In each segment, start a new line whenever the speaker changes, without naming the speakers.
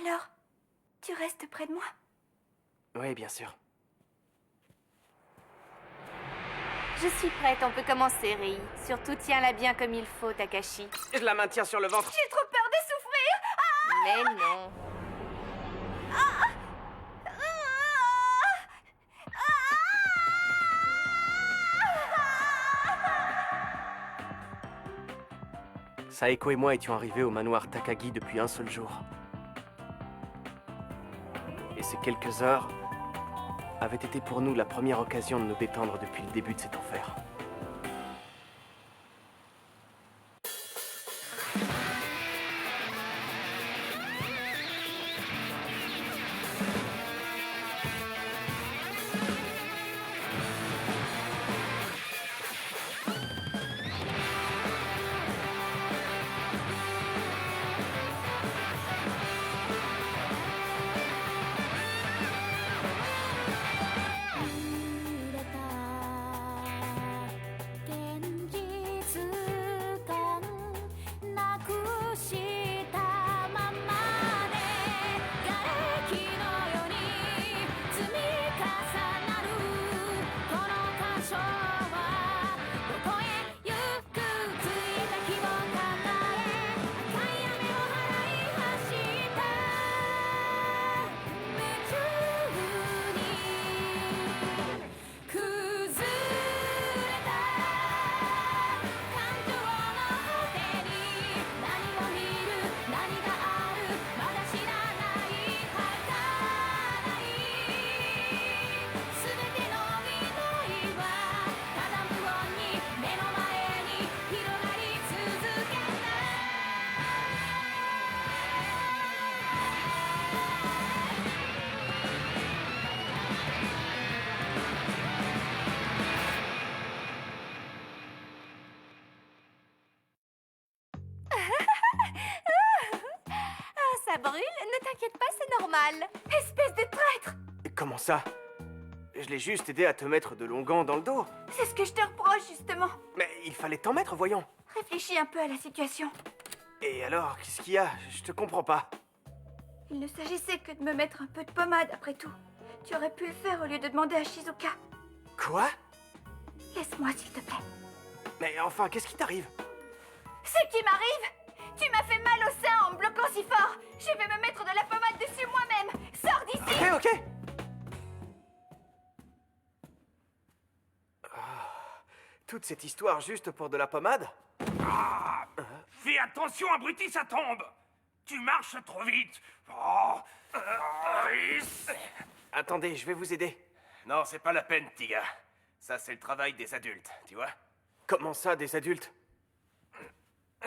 Alors, tu restes près de moi?
Oui, bien sûr.
Je suis prête, on peut commencer, Rei. Surtout, tiens-la bien comme il faut, Takashi.
Je la maintiens sur le ventre.
J'ai trop peur de souffrir.
Mais non.
Saeko et moi étions arrivés au manoir Takagi depuis un seul jour. Et ces quelques heures avaient été pour nous la première occasion de nous détendre depuis le début de cet enfer.
Ça brûle? Ne t'inquiète pas, c'est normal. Espèce de traître!
Comment ça? Je l'ai juste aidé à te mettre de longs gants dans le dos.
C'est ce que je te reproche, justement.
Mais il fallait t'en mettre, voyons.
Réfléchis un peu à la situation.
Et alors, qu'est-ce qu'il y a? Je te comprends pas.
Il ne s'agissait que de me mettre un peu de pommade, après tout. Tu aurais pu le faire au lieu de demander à Shizuka.
Quoi?
Laisse-moi, s'il te plaît.
Mais enfin, qu'est-ce qui t'arrive?
Ce qui m'arrive? Tu m'as fait mal au sein en me bloquant si fort. Je vais me mettre de la pommade dessus moi-même. Sors d'ici!
Ok. Ah, toute cette histoire juste pour de la pommade?
Fais attention, abruti, ça tombe. Tu marches trop vite. Oh.
Attendez, je vais vous aider.
Non, c'est pas la peine, Tiga. Ça, c'est le travail des adultes, tu vois.
Comment ça, des adultes?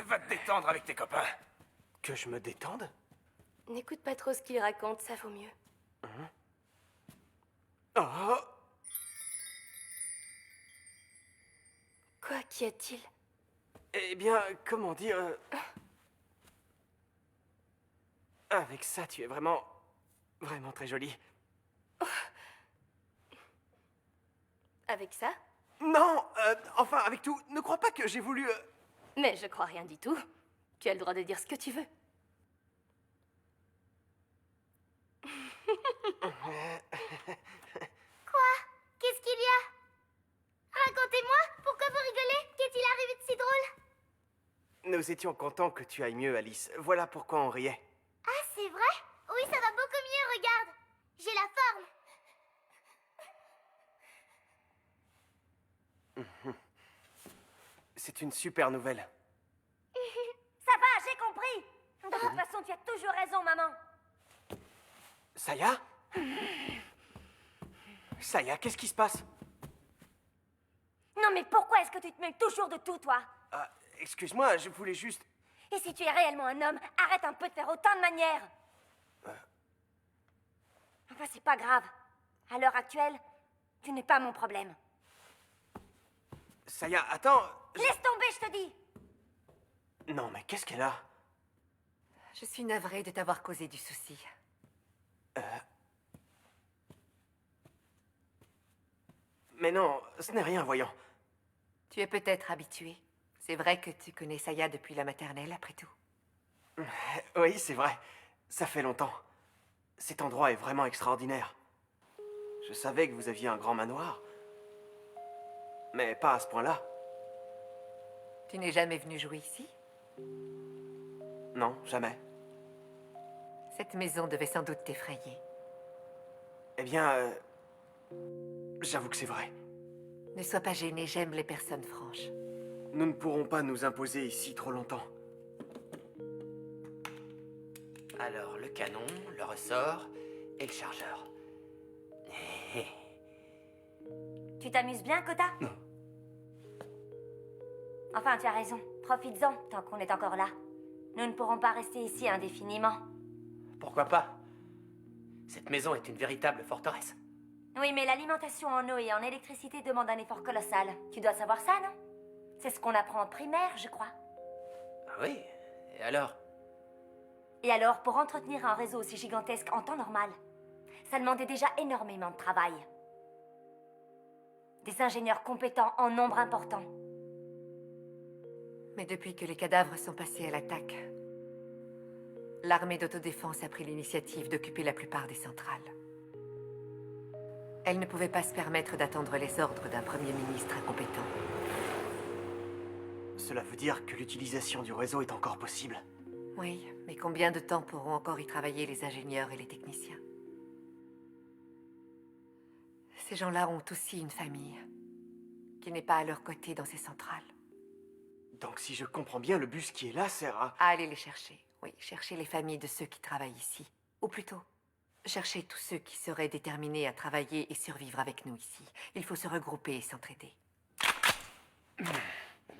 Va te détendre avec tes copains.
Que je me détende?
N'écoute pas trop ce qu'il raconte, ça vaut mieux.
Oh!
Quoi, qu'y a-t-il?
Eh bien, comment dire... Avec ça, tu es vraiment très jolie.
Avec ça?
Non, enfin, avec tout, ne crois pas que j'ai voulu...
Mais je crois rien du tout. Tu as le droit de dire ce que tu veux.
Quoi? Qu'est-ce qu'il y a? Racontez-moi, pourquoi vous rigolez? Qu'est-il arrivé de si drôle?
Nous étions contents que tu ailles mieux, Alice. Voilà pourquoi on riait.
Ah, c'est vrai? Oui, ça va beaucoup mieux, regarde. J'ai la forme.
C'est une super nouvelle.
Ça va, j'ai compris. De toute façon, tu as toujours raison, maman.
Saya? Saya, qu'est-ce qui se passe?
Non, mais pourquoi est-ce que tu te mêles toujours de tout, toi?
Ah, excuse-moi, je voulais juste...
Et si tu es réellement un homme, arrête un peu de faire autant de manières. Enfin, c'est pas grave. À l'heure actuelle, tu n'es pas mon problème.
Saya, attends...
Laisse tomber, je te dis.
Non, mais qu'est-ce qu'elle a?
Je suis navrée de t'avoir causé du souci.
Mais non, ce n'est rien, voyons.
Tu es peut-être habitué. C'est vrai que tu connais Saya depuis la maternelle, après tout.
Oui, c'est vrai. Ça fait longtemps. Cet endroit est vraiment extraordinaire. Je savais que vous aviez un grand manoir, mais pas à ce point-là.
Tu n'es jamais venu jouer ici?
Non, jamais.
Cette maison devait sans doute t'effrayer.
Eh bien, j'avoue que c'est vrai.
Ne sois pas gêné, j'aime les personnes franches.
Nous ne pourrons pas nous imposer ici trop longtemps.
Alors, le canon, le ressort et le chargeur.
Tu t'amuses bien, Kota? Enfin, tu as raison. Profites-en tant qu'on est encore là. Nous ne pourrons pas rester ici indéfiniment.
Pourquoi pas? Cette maison est une véritable forteresse.
Oui, mais l'alimentation en eau et en électricité demande un effort colossal. Tu dois savoir ça, non? C'est ce qu'on apprend en primaire, je crois.
Ah oui? Et alors?
Et alors, pour entretenir un réseau aussi gigantesque en temps normal, ça demandait déjà énormément de travail. Des ingénieurs compétents en nombre important.
Mais depuis que les cadavres sont passés à l'attaque, l'armée d'autodéfense a pris l'initiative d'occuper la plupart des centrales. Elle ne pouvait pas se permettre d'attendre les ordres d'un premier ministre incompétent.
Cela veut dire que l'utilisation du réseau est encore possible.
Oui, mais combien de temps pourront encore y travailler les ingénieurs et les techniciens? Ces gens-là ont aussi une famille qui n'est pas à leur côté dans ces centrales.
Donc si je comprends bien, le bus qui est là sert à...
À aller les chercher. Oui, chercher les familles de ceux qui travaillent ici. Ou plutôt, chercher tous ceux qui seraient déterminés à travailler et survivre avec nous ici. Il faut se regrouper et s'entraider.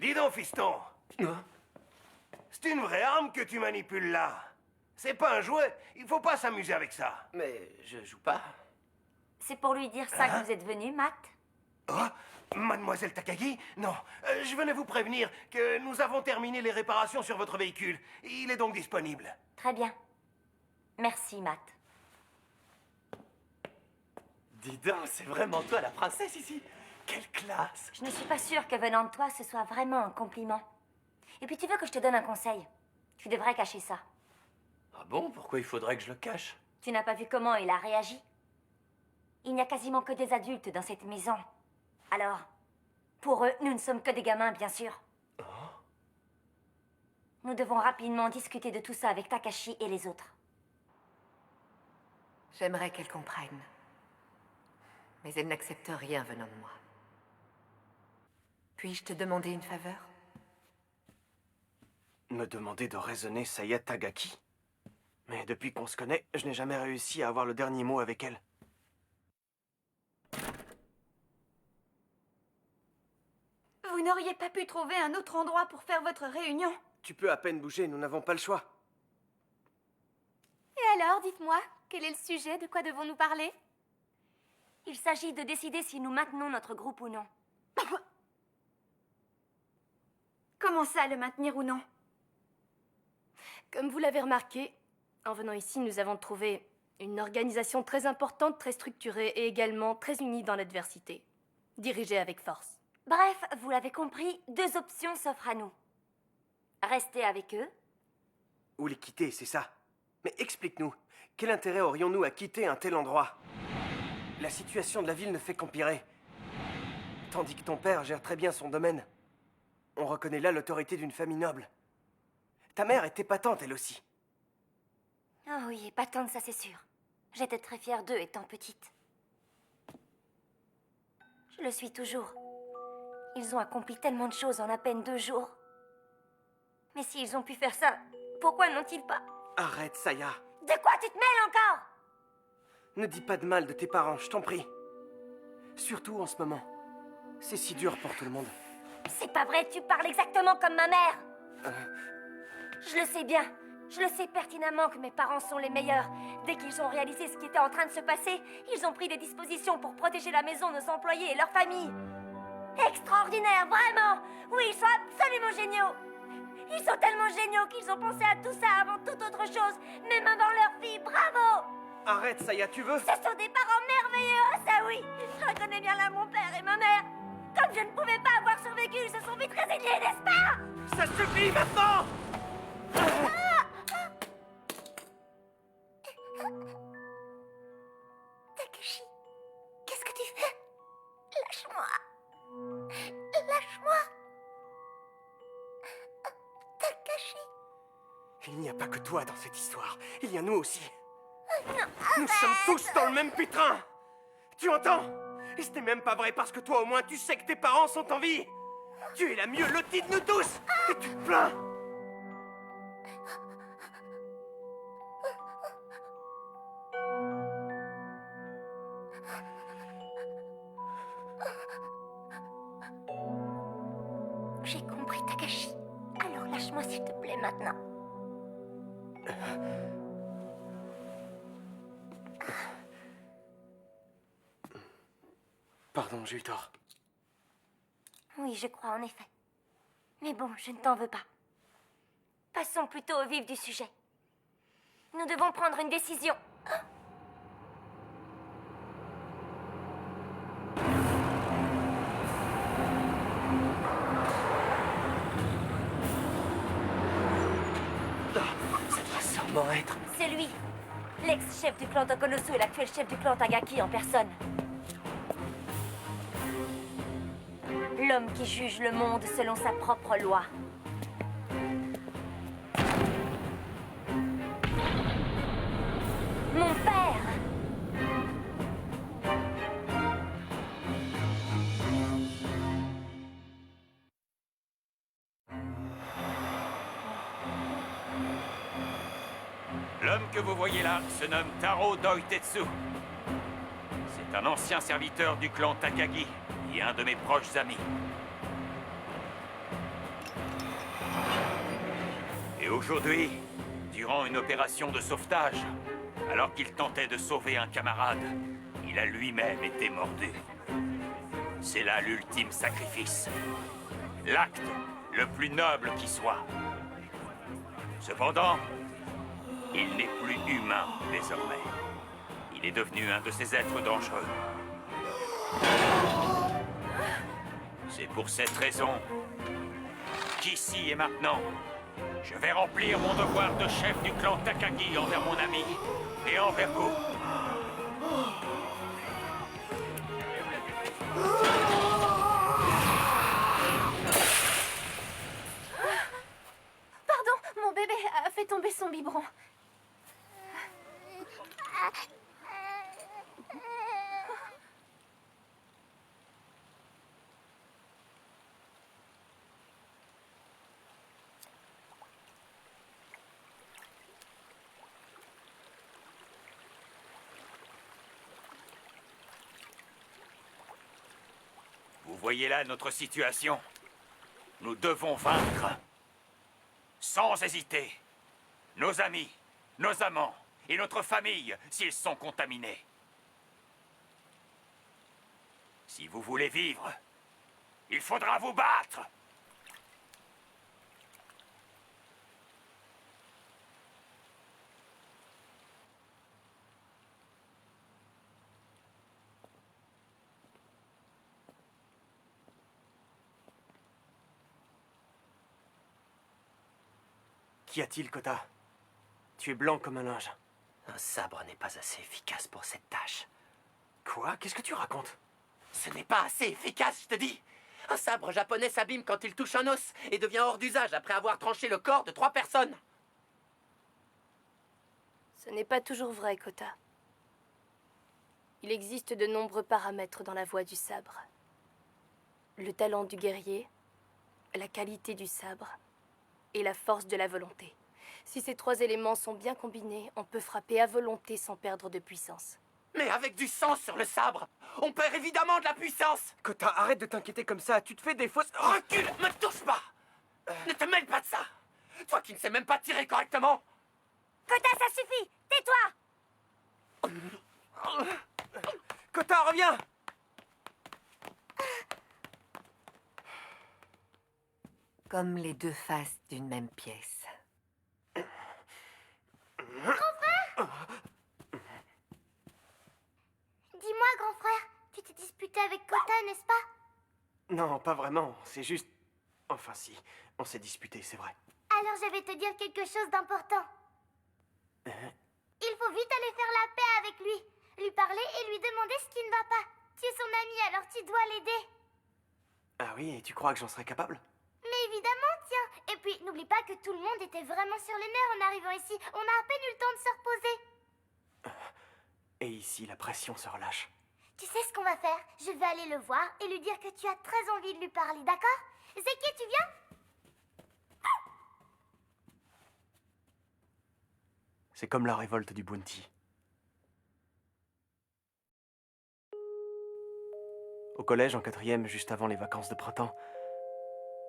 Dis donc, fiston. C'est une vraie arme que tu manipules là. C'est pas un jouet. Il faut pas s'amuser avec ça.
Mais je joue pas.
C'est pour lui dire ça que vous êtes venu, Matt?
Oh, Mademoiselle Takagi? Non, je venais vous prévenir que nous avons terminé les réparations sur votre véhicule. Il est donc disponible.
Très bien. Merci, Matt.
Dis donc, c'est vraiment toi la princesse ici. Quelle classe!
Je ne suis pas sûre que venant de toi, ce soit vraiment un compliment. Et puis tu veux que je te donne un conseil? Tu devrais cacher ça.
Ah bon? Pourquoi il faudrait que je le cache?
Tu n'as pas vu comment il a réagi? Il n'y a quasiment que des adultes dans cette maison. Alors, pour eux, nous ne sommes que des gamins, bien sûr. Nous devons rapidement discuter de tout ça avec Takashi et les autres.
J'aimerais qu'elle comprenne. Mais elle n'accepte rien venant de moi. Puis-je te demander une faveur?
Me demander de raisonner Saya Tagaki? Mais depuis qu'on se connaît, je n'ai jamais réussi à avoir le dernier mot avec elle.
Vous n'auriez pas pu trouver un autre endroit pour faire votre réunion?
Tu peux à peine bouger, nous n'avons pas le choix.
Et alors, dites-moi, quel est le sujet? De quoi devons-nous parler?
Il s'agit de décider si nous maintenons notre groupe ou non.
Comment ça, le maintenir ou non?
Comme vous l'avez remarqué, en venant ici, nous avons trouvé une organisation très importante, très structurée et également très unie dans l'adversité. Dirigée avec force.
Bref, vous l'avez compris, deux options s'offrent à nous. Rester avec eux,
Ou les quitter, c'est ça. Mais explique-nous, quel intérêt aurions-nous à quitter un tel endroit? La situation de la ville ne fait qu'empirer. Tandis que ton père gère très bien son domaine. On reconnaît là l'autorité d'une famille noble. Ta mère est épatante, elle aussi.
Ah oui, épatante, ça c'est sûr. J'étais très fière d'eux étant petite. Je le suis toujours. Ils ont accompli tellement de choses en à peine 2 jours. Mais s'ils ont pu faire ça, pourquoi n'ont-ils pas?
Arrête, Saya.
De quoi tu te mêles encore?
Ne dis pas de mal de tes parents, je t'en prie. Surtout en ce moment. C'est si dur pour tout le monde.
C'est pas vrai, tu parles exactement comme ma mère. Je le sais bien. Je le sais pertinemment que mes parents sont les meilleurs. Dès qu'ils ont réalisé ce qui était en train de se passer, ils ont pris des dispositions pour protéger la maison, nos employés et leur famille. Extraordinaire, vraiment. Oui, ils sont absolument géniaux. Ils sont tellement géniaux qu'ils ont pensé à tout ça avant toute autre chose, même avant leur vie. Bravo!
Arrête, Saya, tu veux?
Ce sont des parents merveilleux, ah, ça oui. Je reconnais bien là mon père et ma mère. Comme je ne pouvais pas avoir survécu, ils se sont vite résignés, n'est-ce pas?
Ça suffit maintenant!
Takashi.
Il n'y a pas que toi dans cette histoire. Il y a nous aussi. Nous sommes tous dans le même pétrin. Tu entends? Et ce n'est même pas vrai parce que toi au moins tu sais que tes parents sont en vie. Tu es la mieux lotie de nous tous. Et tu te plains.
J'ai compris, Takashi. Alors lâche-moi s'il te plaît maintenant.
Pardon, j'ai eu tort.
Oui, je crois en effet. Mais bon, je ne t'en veux pas. Passons plutôt au vif du sujet. Nous devons prendre une décision.
Ça doit sûrement être...
C'est lui, l'ex-chef du clan Tokonosu et l'actuel chef du clan Tagaki en personne. L'homme qui juge le monde selon sa propre loi. Mon père!
L'homme que vous voyez là se nomme Taro Doitetsu. C'est un ancien serviteur du clan Takagi et un de mes proches amis. Et aujourd'hui, durant une opération de sauvetage, alors qu'il tentait de sauver un camarade, il a lui-même été mordu. C'est là l'ultime sacrifice. L'acte le plus noble qui soit. Cependant, il n'est plus humain désormais. Il est devenu un de ces êtres dangereux. C'est pour cette raison qu'ici et maintenant, je vais remplir mon devoir de chef du clan Takagi envers mon ami et envers vous.
Pardon, mon bébé a fait tomber son biberon.
Vous voyez là notre situation. Nous devons vaincre. Sans hésiter. Nos amis, nos amants et notre famille s'ils sont contaminés. Si vous voulez vivre, il faudra vous battre.
Qu'y a-t-il, Kota? Tu es blanc comme un linge.
Un sabre n'est pas assez efficace pour cette tâche.
Quoi? Qu'est-ce que tu racontes?
Ce n'est pas assez efficace, je te dis. Un sabre japonais s'abîme quand il touche un os et devient hors d'usage après avoir tranché le corps de 3 personnes.
Ce n'est pas toujours vrai, Kota. Il existe de nombreux paramètres dans la voie du sabre. Le talent du guerrier, la qualité du sabre et la force de la volonté. Si ces 3 éléments sont bien combinés, on peut frapper à volonté sans perdre de puissance.
Mais avec du sang sur le sabre, on perd évidemment de la puissance.
Kota, arrête de t'inquiéter comme ça. Tu te fais des fausses...
Recule, me touche pas. Ne te mêle pas de ça. Toi qui ne sais même pas tirer correctement.
Kota, ça suffit! Tais-toi!
Kota, reviens!
Comme les deux faces d'une même pièce.
Dis-moi, grand frère, tu t'es disputé avec Kota, n'est-ce pas?
Non, pas vraiment. C'est juste... Enfin si, on s'est disputé, c'est vrai.
Alors je vais te dire quelque chose d'important. Il faut vite aller faire la paix avec lui. Lui parler et lui demander ce qui ne va pas. Tu es son ami, alors tu dois l'aider.
Ah oui, et tu crois que j'en serais capable?
Mais évidemment, tiens. Et puis, n'oublie pas que tout le monde était vraiment sur les nerfs en arrivant ici. On a à peine eu le temps de se reposer.
Et ici, la pression se relâche.
Tu sais ce qu'on va faire? Je vais aller le voir et lui dire que tu as très envie de lui parler, d'accord? Zeki, tu viens?
C'est comme la révolte du Bounty. Au collège, en 4e, juste avant les vacances de printemps,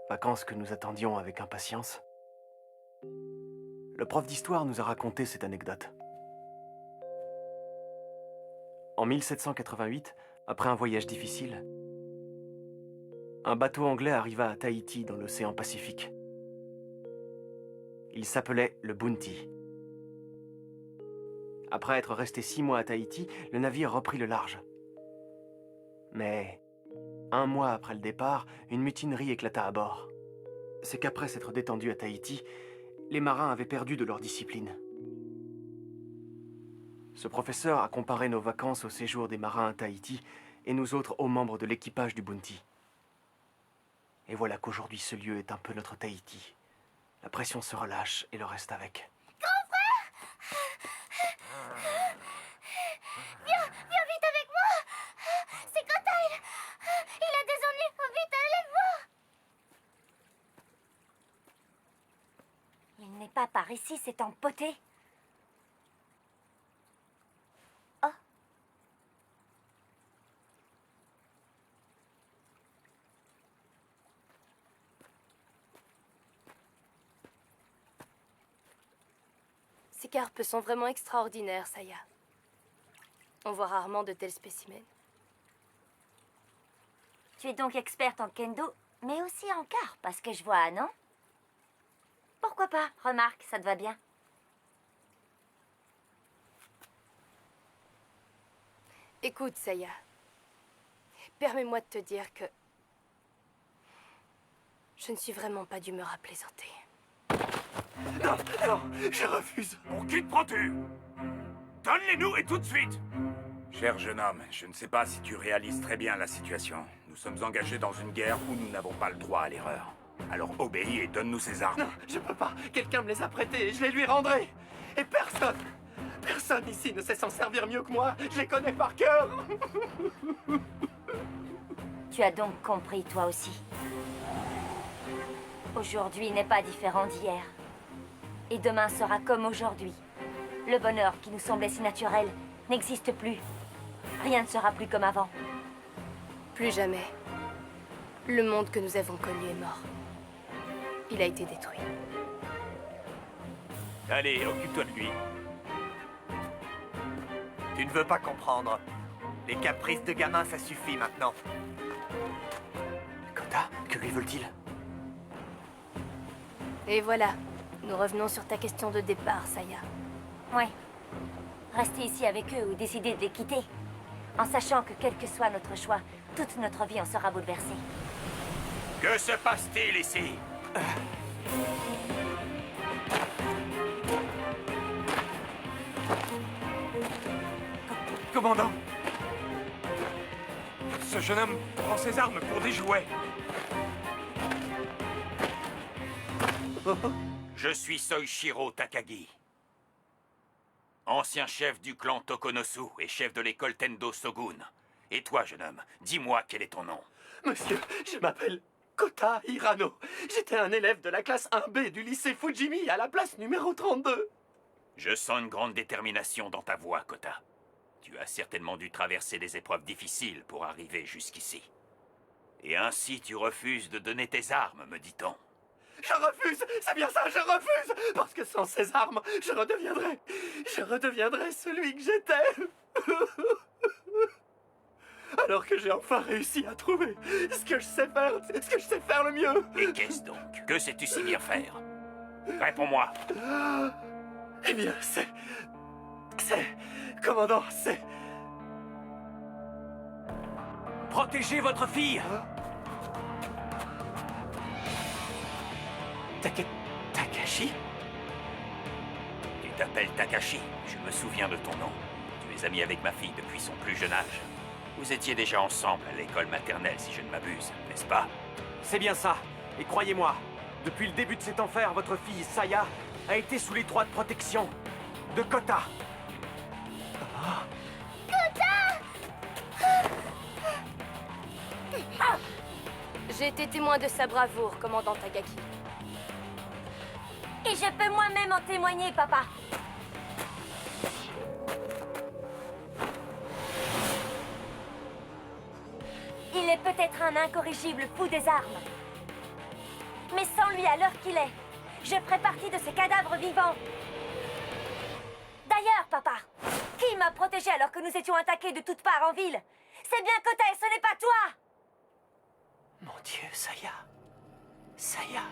vacances que nous attendions avec impatience, le prof d'histoire nous a raconté cette anecdote. En 1788, après un voyage difficile, un bateau anglais arriva à Tahiti dans l'océan Pacifique. Il s'appelait le Bounty. Après être resté 6 mois à Tahiti, le navire reprit le large. Mais 1 mois après le départ, une mutinerie éclata à bord. C'est qu'après s'être détendu à Tahiti, les marins avaient perdu de leur discipline. Ce professeur a comparé nos vacances au séjour des marins à Tahiti et nous autres aux membres de l'équipage du Bounty. Et voilà qu'aujourd'hui ce lieu est un peu notre Tahiti. La pression se relâche et le reste avec.
Viens vite avec moi! C'est Kota, il a des ennuis! Vite, allez le voir!
Il n'est pas par ici, c'est empoté. Oh.
Ces carpes sont vraiment extraordinaires, Saya. On voit rarement de tels spécimens.
Tu es donc experte en kendo, mais aussi en carpe, parce que je vois, non? Pourquoi pas? Remarque, ça te va bien.
Écoute, Saya. Permets-moi de te dire que... je ne suis vraiment pas d'humeur à plaisanter.
Non, non, je refuse.
Pour qui te prends-tu? Donne-les-nous et tout de suite!
Cher jeune homme, je ne sais pas si tu réalises très bien la situation. Nous sommes engagés dans une guerre où nous n'avons pas le droit à l'erreur. Alors obéis et donne-nous ces armes.
Non, je peux pas. Quelqu'un me les a prêtés et je les lui rendrai. Et personne ici ne sait s'en servir mieux que moi. Je les connais par cœur.
Tu as donc compris, toi aussi. Aujourd'hui n'est pas différent d'hier. Et demain sera comme aujourd'hui. Le bonheur qui nous semblait si naturel n'existe plus. Rien ne sera plus comme avant.
Plus jamais. Le monde que nous avons connu est mort. Il a été détruit.
Allez, occupe-toi de lui.
Tu ne veux pas comprendre. Les caprices de gamin, ça suffit maintenant.
Kota, que lui veulent-ils?
Et voilà. Nous revenons sur ta question de départ, Saya.
Ouais. Rester ici avec eux ou décider de les quitter. En sachant que quel que soit notre choix, toute notre vie en sera bouleversée.
Que se passe-t-il ici?
Commandant! Ce jeune homme prend ses armes pour des jouets.
Je suis Soichiro Takagi. Ancien chef du clan Tokonosu et chef de l'école Tendo Shogun. Et toi, jeune homme, dis-moi quel est ton nom?
Monsieur, je m'appelle Kota Hirano. J'étais un élève de la classe 1B du lycée Fujimi à la place numéro 32.
Je sens une grande détermination dans ta voix, Kota. Tu as certainement dû traverser des épreuves difficiles pour arriver jusqu'ici. Et ainsi tu refuses de donner tes armes, me dit-on.
Je refuse, c'est bien ça, je refuse. Parce que sans ces armes, je redeviendrai celui que j'étais. Alors que j'ai enfin réussi à trouver ce que je sais faire le mieux.
Et qu'est-ce donc? Que sais-tu si bien faire? Réponds-moi.
Eh bien, commandant, c'est...
Protégez votre fille!
Takashi?
Tu t'appelles Takashi, je me souviens de ton nom. Tu es ami avec ma fille depuis son plus jeune âge. Vous étiez déjà ensemble à l'école maternelle, si je ne m'abuse, n'est-ce pas?
C'est bien ça. Et croyez-moi, depuis le début de cet enfer, votre fille Saya a été sous l'étroite protection de Kota.
J'ai été témoin de sa bravoure, commandant Takagi.
Et je peux moi-même en témoigner, papa. Il est peut-être un incorrigible fou des armes. Mais sans lui à l'heure qu'il est, je ferai partie de ces cadavres vivants. D'ailleurs, papa, qui m'a protégé alors que nous étions attaqués de toutes parts en ville? C'est bien Kota et ce n'est pas toi!
Mon Dieu, Saya. Saya.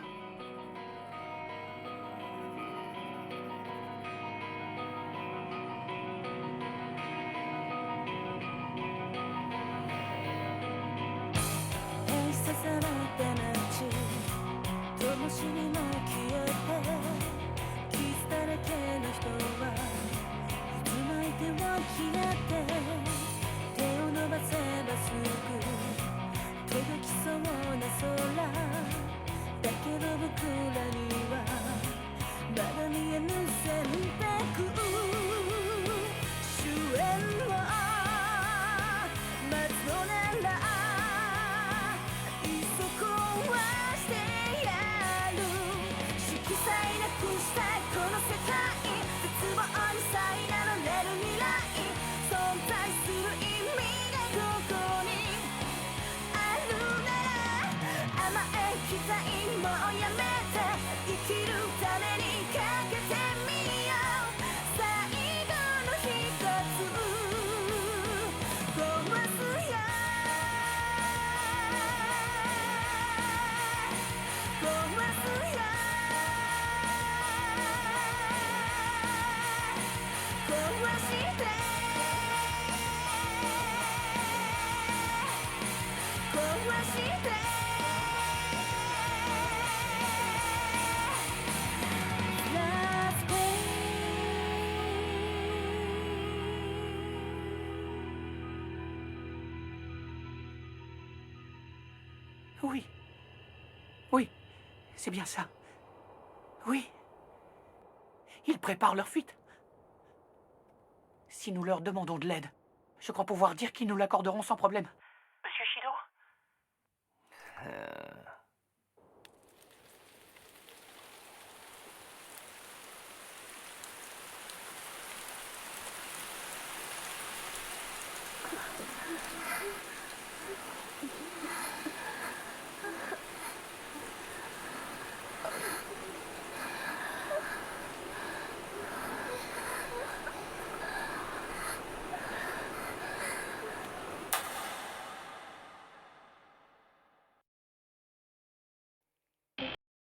Oui. Oui, c'est bien ça. Oui. Ils préparent leur fuite. Si nous leur demandons de l'aide, je crois pouvoir dire qu'ils nous l'accorderont sans problème. Monsieur Shido?